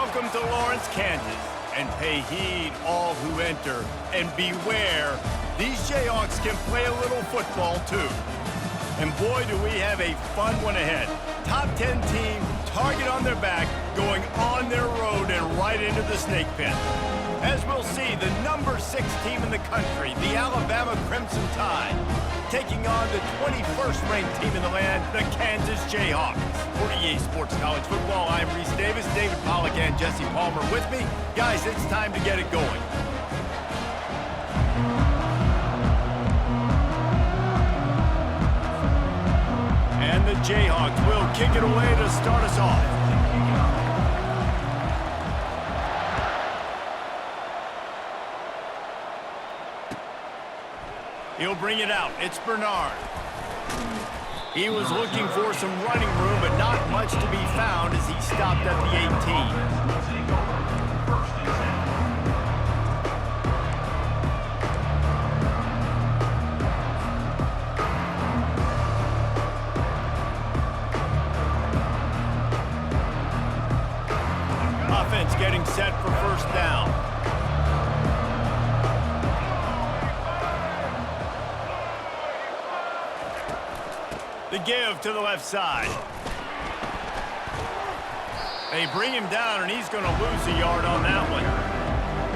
Welcome to Lawrence, Kansas, and pay heed all who enter, and beware, these Jayhawks can play a little football too. And boy, do we have a fun one ahead. Top 10 team, target on their back, going on their road and right into the snake pit. As we'll see, the number 6 team in the country, the Alabama Crimson Tide, taking on the 21st ranked team in the land, the Kansas Jayhawks. For EA Sports College Football, I'm Reese Davis, David Pollack and Jesse Palmer with me. Guys, it's time to get it going. And the Jayhawks will kick it away to start us off. He'll bring it out. It's Bernard. He was looking for some running room, but not much to be found as he stopped at the 18. Offense getting set for first down. The give to the left side. They bring him down, and he's going to lose a yard on that one.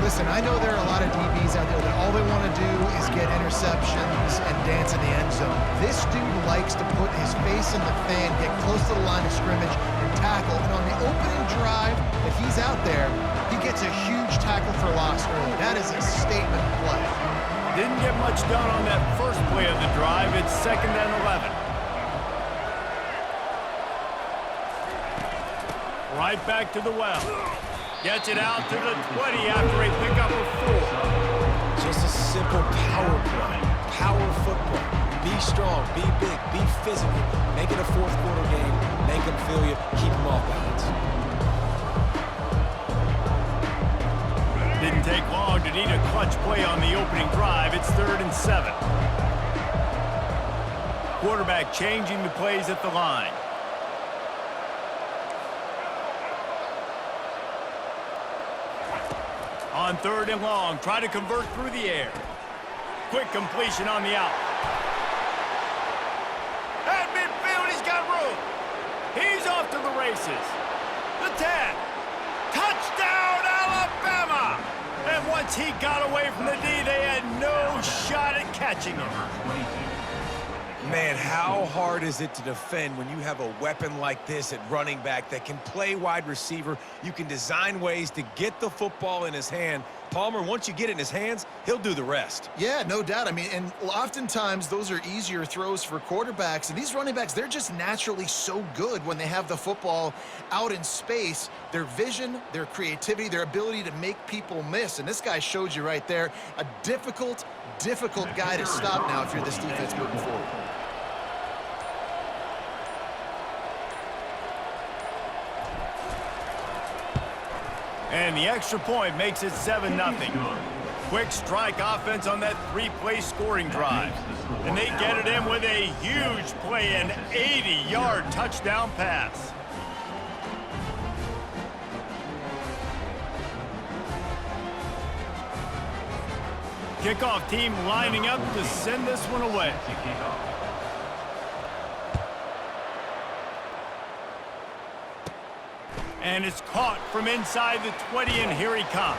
Listen, I know there are a lot of DBs out there that all they want to do is get interceptions and dance in the end zone. This dude likes to put his face in the fan, get close to the line of scrimmage, and tackle. And on the opening drive that he's out there, he gets a huge tackle for loss early. That is a statement play. Didn't get much done on that first play of the drive. It's 2nd and 11. Right back to the well. Gets it out to the 20 after a pickup of 4. Just a simple power play. Power football. Be strong, be big, be physical. Make it a fourth quarter game. Make them feel you. Keep them off balance. Didn't take long to need a clutch play on the opening drive. It's 3rd and 7. Quarterback changing the plays at the line. On 3rd and long, try to convert through the air. Quick completion on the out. At midfield, he's got room. He's off to the races. The 10. Touchdown, Alabama! And once he got away from the D, they had no shot at catching him. Man, how hard is it to defend when you have a weapon like this at running back that can play wide receiver? You can design ways to get the football in his hand. Palmer, once you get it in his hands, he'll do the rest. Yeah, no doubt. I mean, and oftentimes those are easier throws for quarterbacks. And these running backs, they're just naturally so good when they have the football out in space. Their vision, their creativity, their ability to make people miss. And this guy showed you right there, a difficult guy to stop now if you're this defense moving forward. And the extra point makes it 7-0. Quick strike offense on that 3-play scoring drive. And they get it in with a huge play, an 80-yard touchdown pass. Kickoff team lining up to send this one away. And it's caught from inside the 20, and here he comes.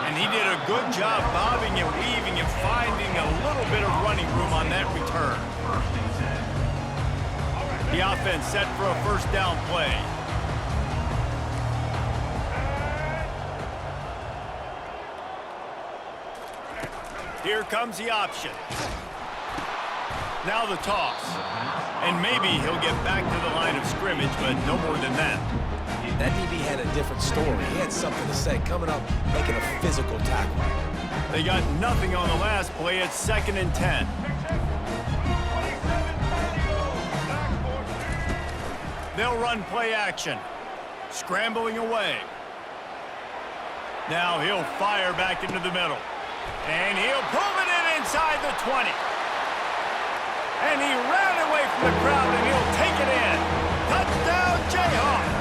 And he did a good job bobbing and weaving and finding a little bit of running room on that return. The offense set for a first down play. Here comes the option. Now the toss. And maybe he'll get back to the line of scrimmage, but no more than that. That DB had a different story. He had something to say, coming up, making a physical tackle. They got nothing on the last play. It's 2nd and 10. They'll run play action. Scrambling away. Now he'll fire back into the middle. And he'll pull it in inside the 20. And he ran away from the crowd, and he'll take it in. Touchdown, Jayhawks.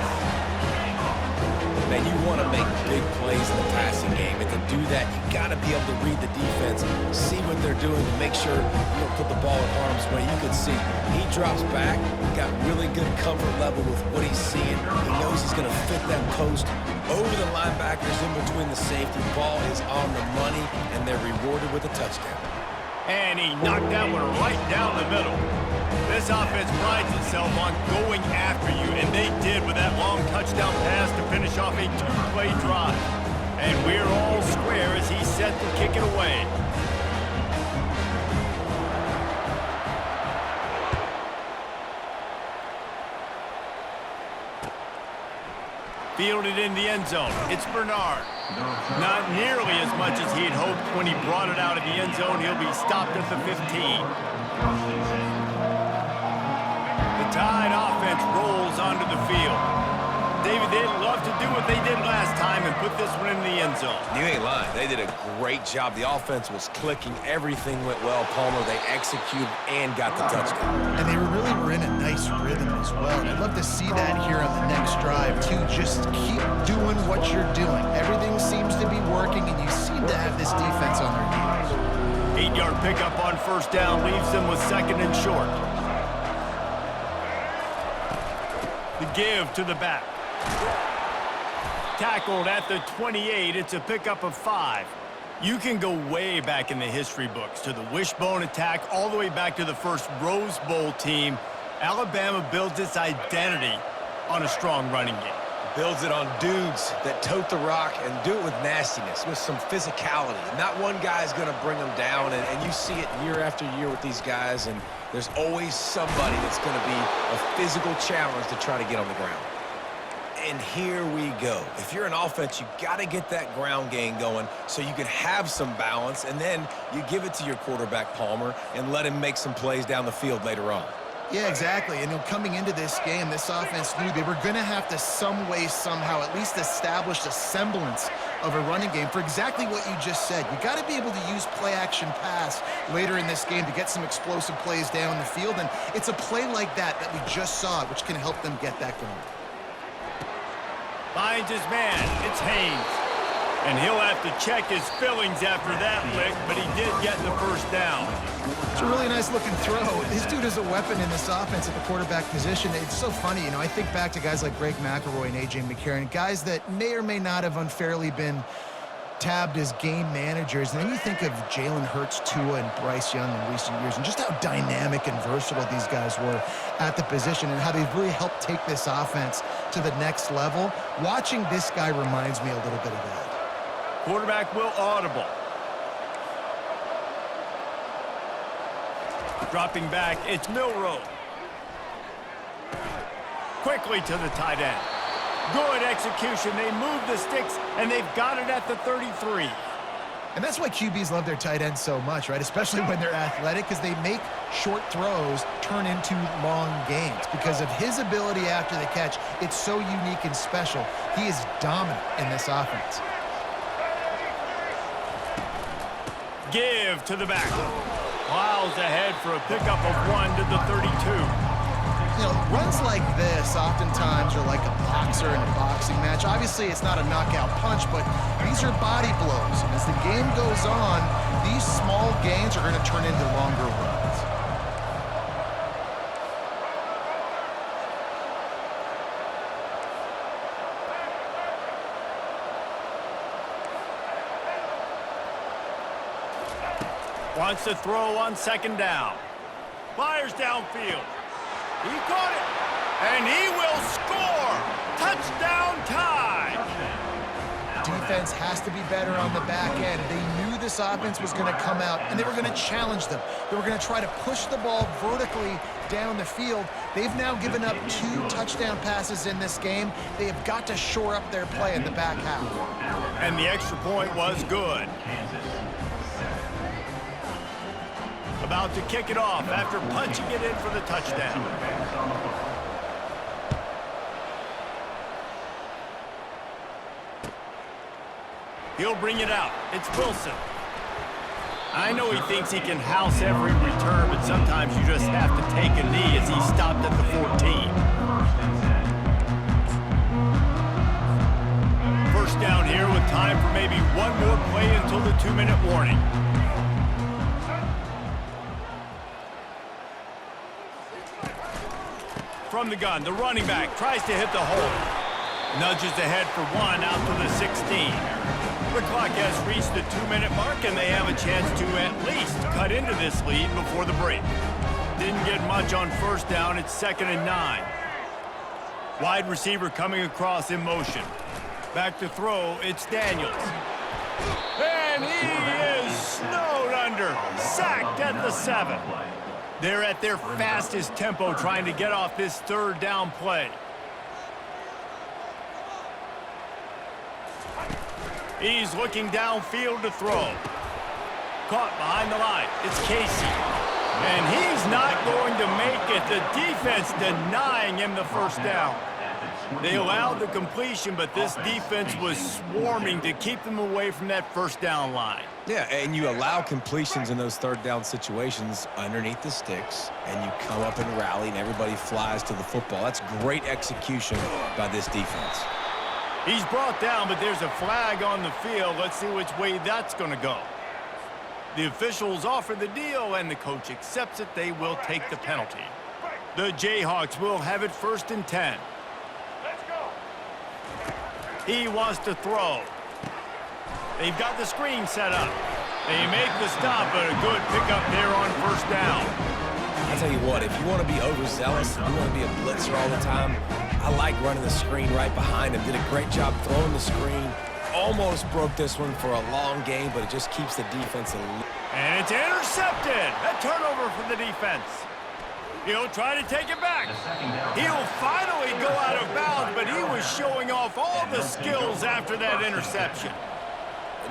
Man, you want to make big plays in the passing game, and to do that, you got to be able to read the defense, see what they're doing to make sure you don't put the ball in harm's way. You can see he drops back, got really good comfort level with what he's seeing. He knows he's going to fit that post over the linebackers in between the safety. Ball is on the money, and they're rewarded with a touchdown. And he knocked that one right down the middle. This offense prides itself on going after you, and they did with that long touchdown pass to finish off a two-play drive. And we're all square as he's set to kick it away. Fielded in the end zone. It's Bernard. Not nearly as much as he had hoped when he brought it out of the end zone. He'll be stopped at the 15. The Tide offense rolls onto the field. David, they'd love to do what they did last time and put this one in the end zone. You ain't lying. They did a great job. The offense was clicking. Everything went well, Palmer. They executed and got the touchdown. And they really were in a nice rhythm as well. And I'd love to see that here on the next drive, too. Just keep doing what you're doing. Everything seems to be working, and you seem to have this defense on their heels. 8-yard pickup on first down leaves them with second and short. The give to the back. Tackled at the 28. It's a pickup of 5. You can go way back in the history books to the wishbone attack all the way back to the first Rose Bowl team. Alabama builds its identity on a strong running game. Builds it on dudes that tote the rock and do it with nastiness, with some physicality. Not one guy's going to bring them down, and you see it year after year with these guys, and there's always somebody that's going to be a physical challenge to try to get on the ground. And here we go. If you're an offense, you got to get that ground game going so you can have some balance, and then you give it to your quarterback, Palmer, and let him make some plays down the field later on. Yeah, exactly. And coming into this game, this offense knew they were going to have to some way, somehow, at least establish a semblance of a running game for exactly what you just said. You got to be able to use play-action pass later in this game to get some explosive plays down the field. And it's a play like that we just saw, which can help them get that going. Finds his man. It's Haynes. And he'll have to check his fillings after that lick, but he did get the first down. It's a really nice-looking throw. This dude is a weapon in this offense at the quarterback position. It's so funny, I think back to guys like Greg McElroy and A.J. McCarron, guys that may or may not have unfairly been tabbed as game managers. And then you think of Jalen Hurts, Tua, and Bryce Young in recent years, and just how dynamic and versatile these guys were at the position and how they've really helped take this offense to the next level. Watching this guy reminds me a little bit of that. Quarterback will audible. Dropping back, it's Milroe. Quickly to the tight end. Good execution. They move the sticks, and they've got it at the 33. And that's why QBs love their tight ends so much, right? Especially when they're athletic, because they make short throws turn into long gains. Because of his ability after the catch, it's so unique and special. He is dominant in this offense. Give to the back. Plows ahead for a pickup of 1 to the 32. Runs like this oftentimes are like a boxer in a boxing match. Obviously, it's not a knockout punch, but these are body blows. And as the game goes on, these small gains are going to turn into longer runs. Wants to throw on second down. Fires downfield. He caught it, and he will score. Touchdown Tide. Defense has to be better on the back end. They knew this offense was going to come out, and they were going to challenge them. They were going to try to push the ball vertically down the field. They've now given up 2 touchdown passes in this game. They have got to shore up their play in the back half. And the extra point was good. About to kick it off after punching it in for the touchdown. He'll bring it out. It's Wilson. I know he thinks he can house every return, but sometimes you just have to take a knee as he stopped at the 14. first down here with time for maybe one more play until the 2-minute warning. From the gun, the running back tries to hit the hole. Nudges ahead for one out to the 16. The clock has reached the 2-minute mark, and they have a chance to at least cut into this lead before the break. Didn't get much on first down. It's 2nd and 9. Wide receiver coming across in motion. Back to throw, it's Daniels. And he is snowed under. Sacked at the 7. They're at their fastest tempo trying to get off this 3rd down play. He's looking downfield to throw. Caught behind the line. It's Casey. And he's not going to make it. The defense denying him the first down. They allowed the completion, but this defense was swarming to keep them away from that first down line. Yeah, and you allow completions in those 3rd down situations underneath the sticks, and you come up and rally, and everybody flies to the football. That's great execution by this defense. He's brought down, but there's a flag on the field. Let's see which way that's going to go. The officials offer the deal, and the coach accepts it. They will take the penalty. The Jayhawks will have it 1st and 10. He wants to throw. They've got the screen set up. They make the stop, but a good pickup there on first down. I'll tell you what, if you want to be overzealous, you want to be a blitzer all the time, I like running the screen right behind him. Did a great job throwing the screen. Almost broke this one for a long game, but it just keeps the defense in. And it's intercepted. A turnover for the defense. He'll try to take it back. He'll finally go out of bounds, but he was showing off all the skills after that interception.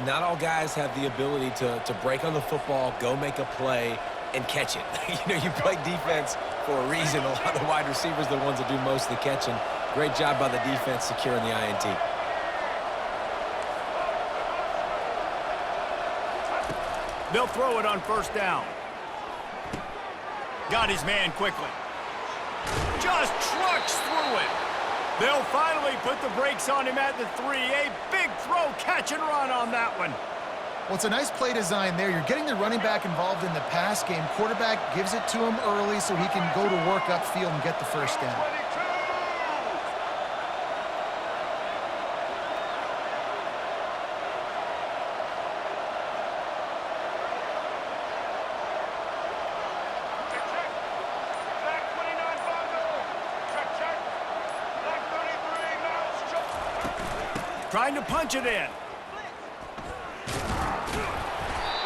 Not all guys have the ability to break on the football, go make a play, and catch it. You play defense for a reason. A lot of the wide receivers are the ones that do most of the catching. Great job by the defense securing the INT. They'll throw it on first down. Got his man quickly. Just trucks through it. They'll finally put the brakes on him at the 3. A big throw, catch and run on that one. Well, it's a nice play design there. You're getting the running back involved in the pass game. Quarterback gives it to him early so he can go to work upfield and get the first down. Trying to punch it in.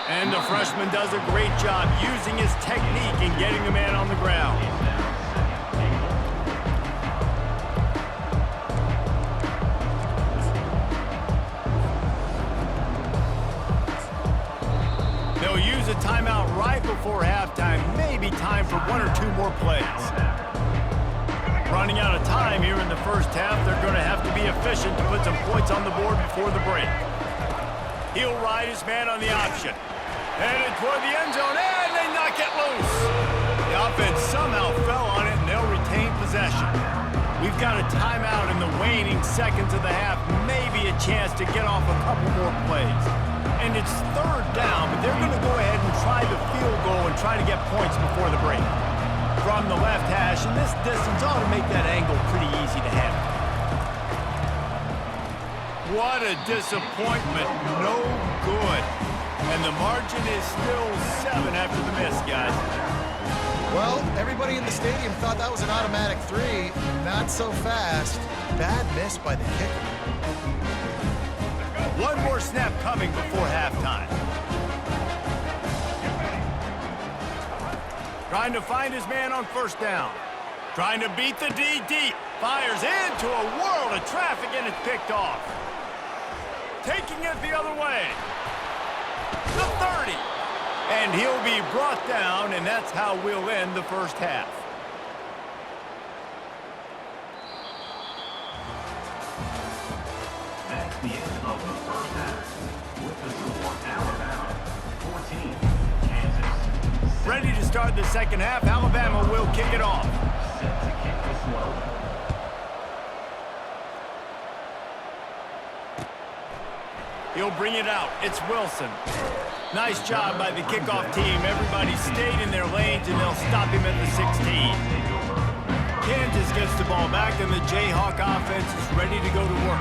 And the freshman does a great job using his technique and getting the man on the ground. They'll use a timeout right before halftime. Maybe time for 1 or 2 more plays. Running out of time here in the first half. They're going to have to be efficient to put some points on the board before the break. He'll ride his man on the option. Headed toward the end zone, and they knock it loose. The offense somehow fell on it, and they'll retain possession. We've got a timeout in the waning seconds of the half. Maybe a chance to get off a couple more plays. And it's 3rd down, but they're going to go ahead and try the field goal and try to get points before the break. From the left hash, and this distance ought to make that angle pretty easy to handle. What a disappointment. No good. And the margin is still 7 after the miss, guys. Well, everybody in the stadium thought that was an automatic 3. Not so fast. Bad miss by the kicker. One more snap coming before halftime. Trying to find his man on first down. Trying to beat the D deep. Fires into a world of traffic, and it's picked off. Taking it the other way. The 30. And he'll be brought down, and that's how we'll end the first half. That's the end of the first half. With the score, Alabama 14, Kansas. Ready to start the second half. Alabama will kick it off. Set to kick this one. He'll bring it out. It's Wilson. Nice job by the kickoff team. Everybody stayed in their lanes, and they'll stop him at the 16. Kansas gets the ball back, and the Jayhawk offense is ready to go to work.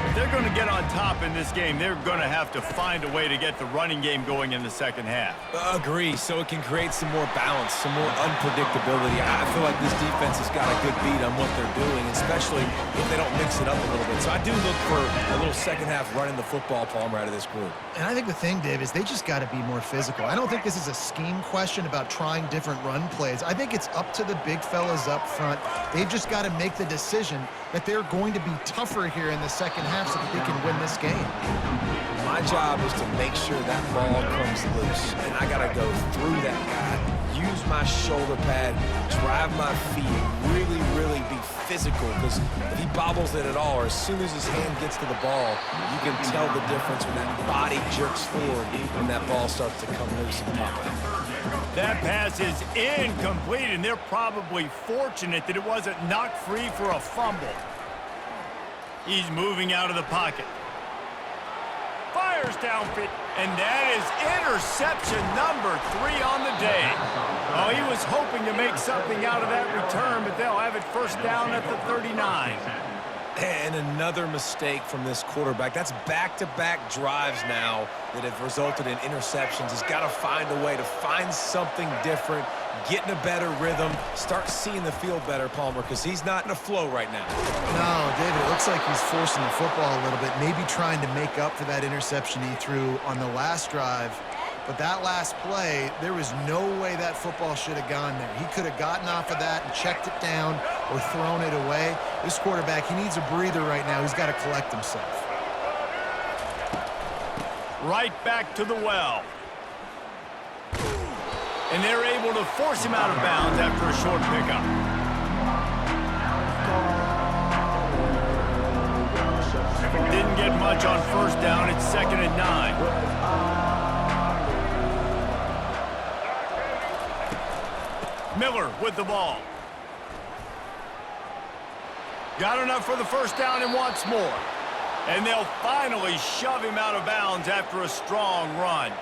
If they're going to get on top in this game, they're going to have to find a way to get the running game going in the second half. Agree, so it can create some more balance, some more unpredictability. I feel like this defense has got a good beat on what they're doing, especially if they don't mix it up a little bit. So I do look for a little second half running the football, Palmer, out of this group. And I think the thing, Dave, is they just got to be more physical. I don't think this is a scheme question about trying different run plays. I think it's up to the big fellas up front. They've just got to make the decision that they're going to be tougher here in the second half so that they can win this game. My job is to make sure that ball comes loose, and I got to go through that guy, use my shoulder pad, drive my feet, really, really be physical, because if he bobbles it at all, or as soon as his hand gets to the ball, you can tell the difference when that body jerks forward and that ball starts to come loose and pop out. That pass is incomplete, and they're probably fortunate that it wasn't knocked free for a fumble. He's moving out of the pocket. Fires downfield, and that is interception number 3 on the day. Oh, he was hoping to make something out of that return, but they'll have it first down at the 39. And another mistake from this quarterback. That's back-to-back drives now that have resulted in interceptions. He's got to find a way to find something different, get in a better rhythm, start seeing the field better, Palmer, because he's not in a flow right now. No, David, it looks like he's forcing the football a little bit, maybe trying to make up for that interception he threw on the last drive. But that last play, there was no way that football should have gone there. He could have gotten off of that and checked it down or thrown it away. This quarterback, he needs a breather right now. He's got to collect himself. Right back to the well. And they're able to force him out of bounds after a short pickup. Didn't get much on first down. It's 2nd and 9. Miller with the ball. Got enough for the first down and wants more. And they'll finally shove him out of bounds after a strong run.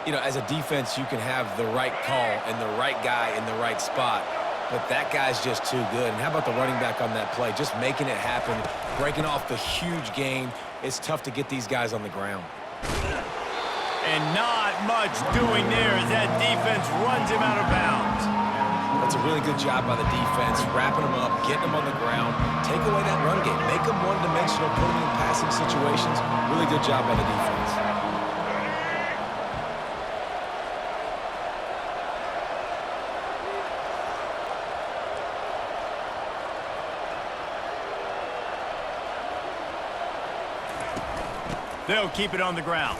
You know, as a defense, you can have the right call and the right guy in the right spot, but that guy's just too good. And how about the running back on that play? Just making it happen, breaking off the huge gain. It's tough to get these guys on the ground. And not much doing there as that defense runs him out of bounds. That's a really good job by the defense, wrapping them up, getting them on the ground, take away that run game, make them one-dimensional, put them in passing situations. Really good job by the defense. They'll keep it on the ground.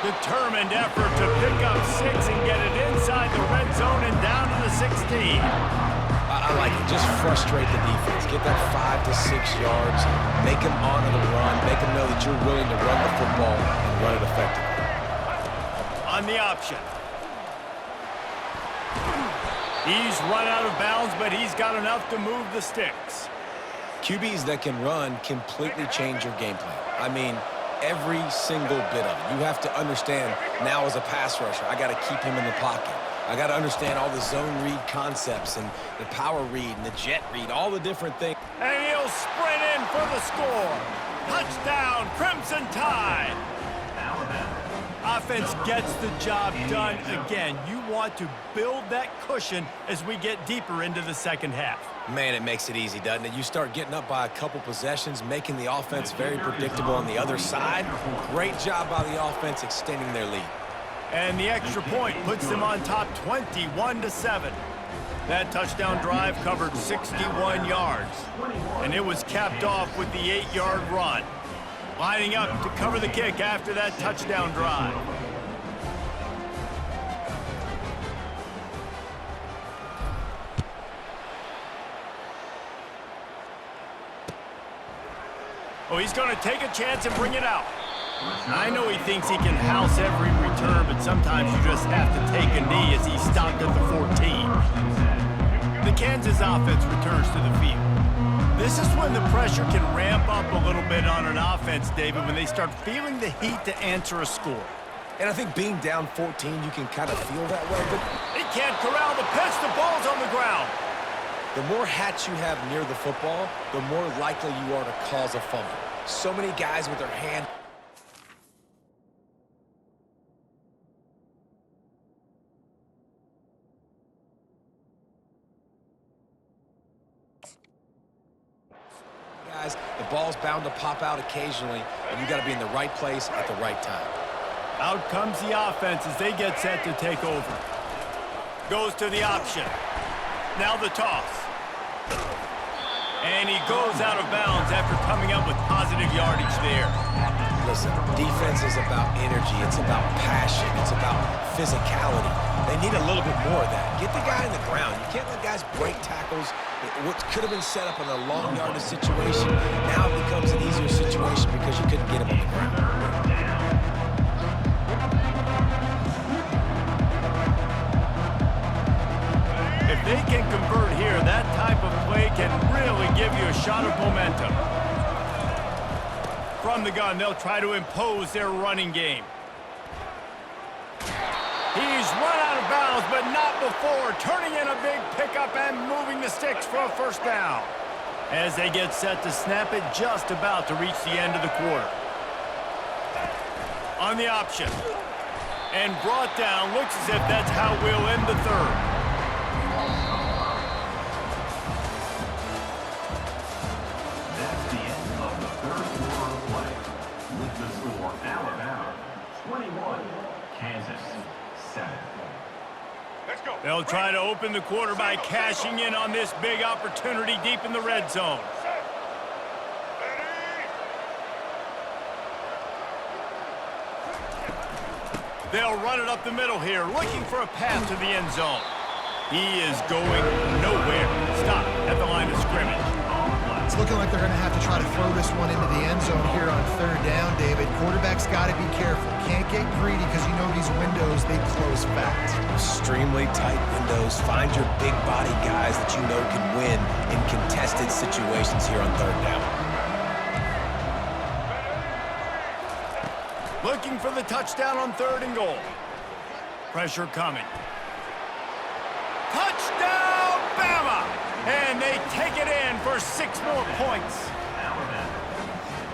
Determined effort to pick up 6 and get it inside the red zone and down to the 16. I like it. Just frustrate the defense. Get that 5 to 6 yards. Make them honor the run. Make them know that you're willing to run the football and run it effectively. On the option. He's run out of bounds, but he's got enough to move the sticks. QBs that can run completely change your game plan. I mean, every single bit of it. You have to understand now as a pass rusher, I got to keep him in the pocket. I got to understand all the zone read concepts and the power read and the jet read, all the different things. And he'll sprint in for the score. Touchdown, Crimson Tide. Offense gets the job done again. You want to build that cushion as we get deeper into the second half. Man, it makes it easy, doesn't it? You start getting up by a couple possessions, making the offense very predictable on the other side. Great job by the offense extending their lead. And the extra point puts them on top 21-7. That touchdown drive covered 61 yards. And it was capped off with the 8-yard run. Lining up to cover the kick after that touchdown drive. Oh, he's going to take a chance and bring it out. I know he thinks he can house every return, but sometimes you just have to take a knee as he stopped at the 14. The Kansas offense returns to the field. This is when the pressure can ramp up a little bit on an offense, David, when they start feeling the heat to answer a score. And I think being down 14, you can kind of feel that way, but He can't corral the pitch. The ball's on the ground. the more hats you have near the football, the more likely you are to cause a fumble. So many guys with their hand. Guys, the ball's bound to pop out occasionally, and you got to be in the right place at the right time. Out comes the offense as they get set to take over. Goes to the option. Now the toss. And he goes out of bounds after coming up with positive yardage there. Listen, defense is about energy. It's about passion. It's about physicality. They need a little bit more of that. Get the guy in the ground. You can't let guys break tackles. What could have been set up in a long yardage situation now becomes an easier situation because you couldn't get him on the ground. If they can convert here, that type of play can really give you a shot of momentum. From the gun, they'll try to impose their running game. He's run out of bounds, but not before. Turning in a big pickup and moving the sticks for a first down. As they get set to snap it, just about to reach the end of the quarter. On the option. And brought down. Looks as if that's how we'll end the third. That's the end of the third quarter of play. With the score, Alabama 21, Kansas 7. Let's go. They'll try to open the quarter by cashing in on this big opportunity deep in the red zone. They'll run it up the middle here, looking for a path to the end zone. He is going nowhere. Stop at the line of scrimmage. It's looking like they're going to have to try to throw this one into the end zone here on third down, David. Quarterback's got to be careful. Can't get greedy because you know these windows, they close fast. Extremely tight windows. Find your big body guys that you know can win in contested situations here on third down. Looking for the touchdown on 3rd and goal. Pressure coming. Touchdown, Bama! And they take it in for 6 more points.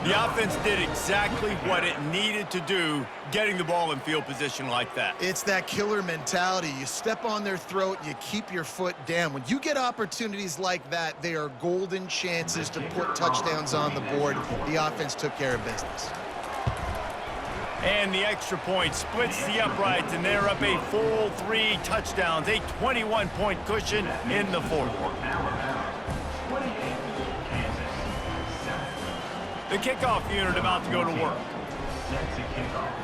The offense did exactly what it needed to do, getting the ball in field position like that. It's that killer mentality. You step on their throat, you keep your foot down. When you get opportunities like that, they are golden chances to put touchdowns on the board. The offense took care of business. And the extra point splits the uprights, and they're up a full 3 touchdowns, a 21-point cushion in the fourth. Alabama 28, Kansas 7. The kickoff unit about to go to work. Set to kick off.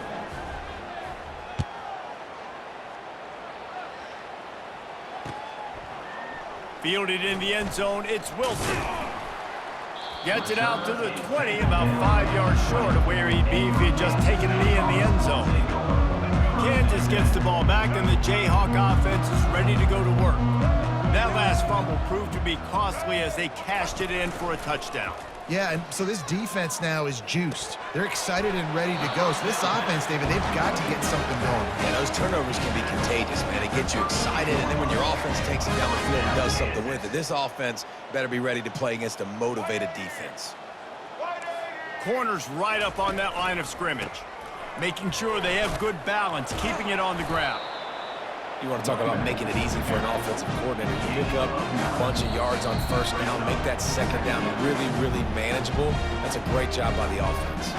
Fielded in the end zone, it's Wilson. Gets it out to the 20, about 5 yards short of where he'd be if he'd just taken a knee in the end zone. Kansas gets the ball back, and the Jayhawk offense is ready to go to work. That last fumble proved to be costly as they cashed it in for a touchdown. Yeah, and so this defense now is juiced. They're excited and ready to go. So this offense, David, they've got to get something going. Yeah, those turnovers can be contagious, man. It gets you excited, and then when your offense takes it down the field and does something with it, this offense better be ready to play against a motivated defense. Corners right up on that line of scrimmage, making sure they have good balance, keeping it on the ground. You want to talk about making it easy for an offensive coordinator. You pick up a bunch of yards on first down, make that second down really, really manageable. That's a great job by the offense.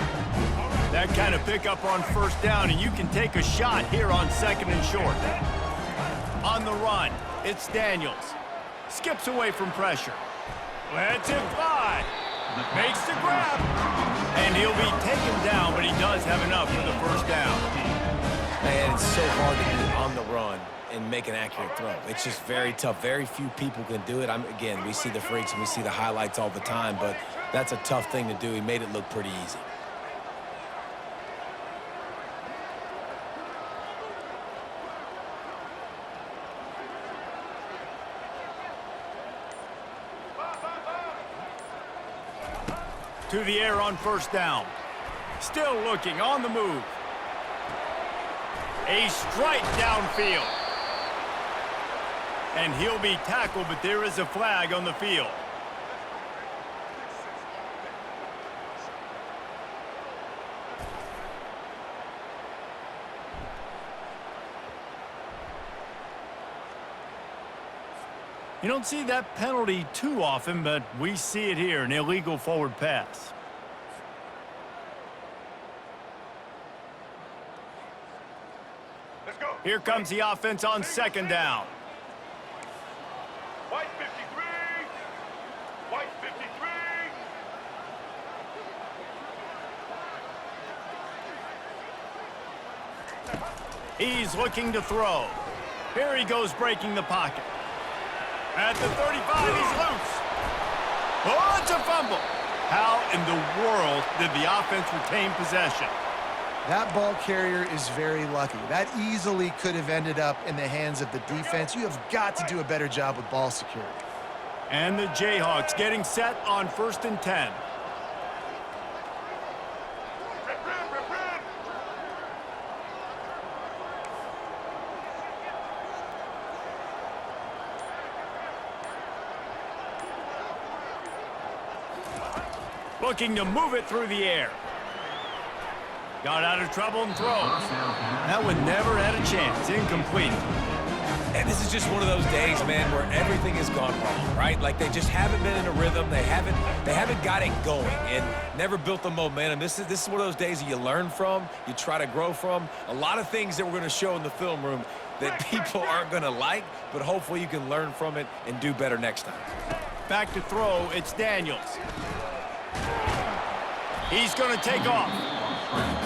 That kind of pickup on first down, and you can take a shot here on 2nd and short. On the run, it's Daniels. Skips away from pressure. Lets it fly. Makes the grab. And he'll be taken down, but he does have enough for the first down. Man, it's so hard to be on the run and make an accurate throw. It's just very tough. Very few people can do it. Again, we see the freaks and we see the highlights all the time, but that's a tough thing to do. He made it look pretty easy. To the air on first down. Still looking on the move. A strike downfield. And he'll be tackled, but there is a flag on the field. You don't see that penalty too often, but we see it here, an illegal forward pass. Let's go. Here comes the offense on second down. White 53. White 53. He's looking to throw. Here he goes breaking the pocket. At the 35, he's loose. Oh, it's a fumble. How in the world did the offense retain possession? That ball carrier is very lucky. That easily could have ended up in the hands of the defense. You have got to do a better job with ball security. And the Jayhawks getting set on 1st and 10. Looking to move it through the air. Got out of trouble and throws. That one never had a chance. Incomplete. And this is just one of those days, man, where everything has gone wrong, right? Like they just haven't been in a rhythm. They haven't got it going and never built the momentum. This is one of those days that you learn from, you try to grow from. A lot of things that we're going to show in the film room that people aren't going to like, but hopefully you can learn from it and do better next time. Back to throw, it's Daniels. He's going to take off.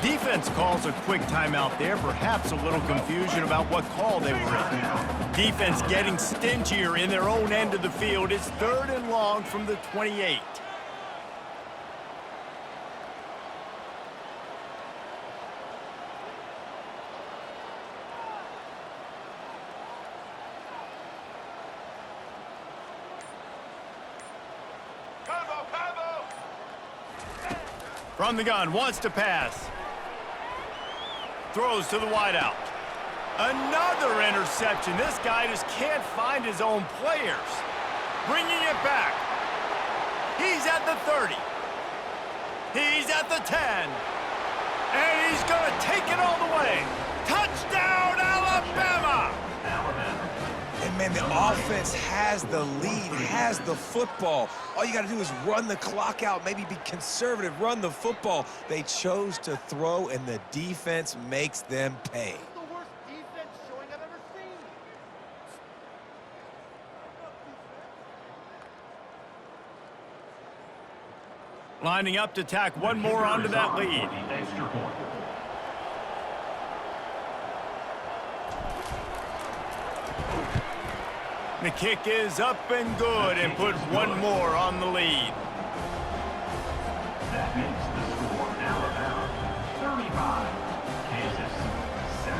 Defense calls a quick timeout there, perhaps a little confusion about what call they were in. Defense getting stingier in their own end of the field. It's 3rd and long from the 28. From the gun, wants to pass. Throws to the wideout. Another interception. This guy just can't find his own players. Bringing it back. He's at the 30. He's at the 10. And he's going to take it all the way. Touchdown, Alabama! And, man, the offense has the lead, has the football. All you got to do is run the clock out, maybe be conservative, run the football. They chose to throw, and the defense makes them pay. The worst defense showing I've ever seen. Lining up to tack one more onto that lead. Extra point. The kick is up and good and put one more on the lead. That makes the score Alabama 35, Kansas 7.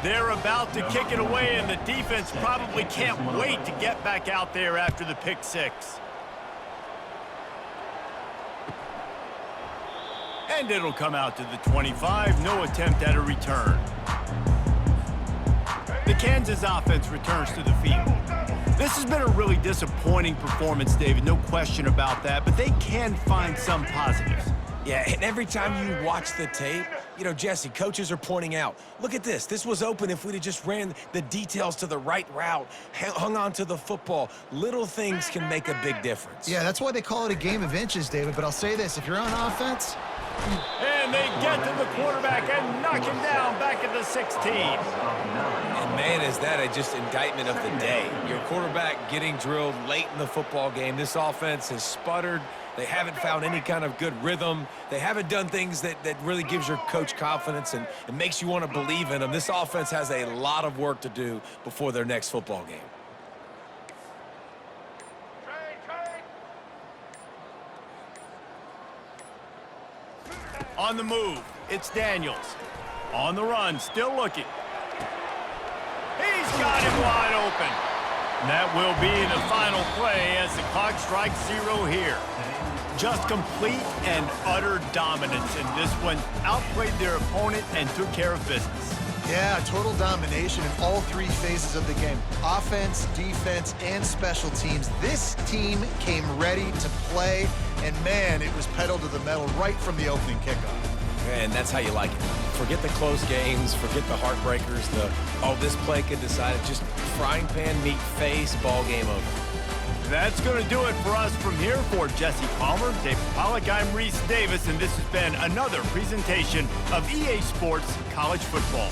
They're about to kick it away, and the defense probably can't wait to get back out there after the pick six. And it'll come out to the 25. No attempt at a return. The Kansas offense returns to the field. This has been a really disappointing performance, David. No question about that. But they can find some positives. Yeah, and every time you watch the tape, you know, Jesse, coaches are pointing out, look at this. This was open if we'd have just ran the details to the right route, hung on to the football. Little things can make a big difference. Yeah, that's why they call it a game of inches, David. But I'll say this, if you're on offense... And they get to the quarterback and knock him down back at the 16. And, man, is that a just indictment of the day. Your quarterback getting drilled late in the football game. This offense has sputtered. They haven't found any kind of good rhythm. They haven't done things that really gives your coach confidence and makes you want to believe in them. This offense has a lot of work to do before their next football game. On the move, it's Daniels. On the run, still looking. He's got him wide open. That will be the final play as the clock strikes 0 here. Just complete and utter dominance in this one. Outplayed their opponent and took care of business. Yeah, total domination in all 3 phases of the game. Offense, defense, and special teams. This team came ready to play, and man, it was pedal to the metal right from the opening kickoff. And that's how you like it. Forget the close games, forget the heartbreakers, this play could decide it. Just frying pan, meat face, ball game over. That's going to do it for us from here. For Jesse Palmer, David Pollack, I'm Reese Davis, and this has been another presentation of EA Sports College Football.